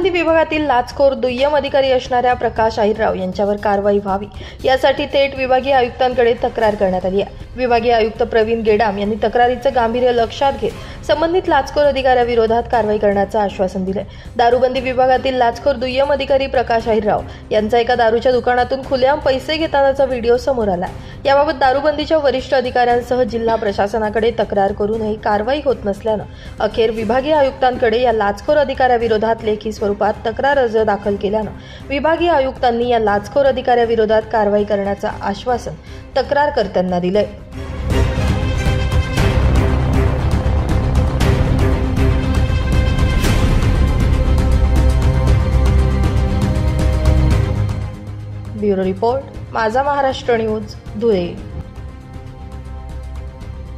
दारूबंदी विभागातील लाचखोर दुय्यम अधिकारी असणाऱ्या प्रकाश अहिरराव यांच्यावर कारवाई व्हावी यासाठी थेट विभागीय आयुक्तांकडे तक्रार करण्यात आली आहे। विभागीय आयुक्त प्रवीण गेडाम यांनी तक्रारीचं गांभीर्य लक्षात घेत संबंधित लाचखोर अधिकाऱ्याविरोधात कारवाई करण्याचं आश्वासन दिलंय। दारूबंदी विभागातील लाचखोर दुय्यम अधिकारी प्रकाश अहिरराव यांचा एका दारूच्या दुकानातून खुलेआम पैसे घेतानाचा व्हिडिओ समोर आला। याबाबत दारूबंदीच्या वरिष्ठ अधिकाऱ्यांसह जिल्हा प्रशासनाकडे तक्रार करूनही कारवाई होत नसल्यानं अखेर विभागीय आयुक्तांकडे या लाचखोर अधिकाऱ्याविरोधात लेखी स्वरूपात तक्रार अर्ज दाखल केल्यानं विभागीय आयुक्तांनी या लाचखोर अधिकाऱ्याविरोधात कारवाई करण्याचं आश्वासन तक्रारकर्त्यांना दिलंय। ब्युरो रिपोर्ट, माझा महाराष्ट्र न्यूज, धुळे।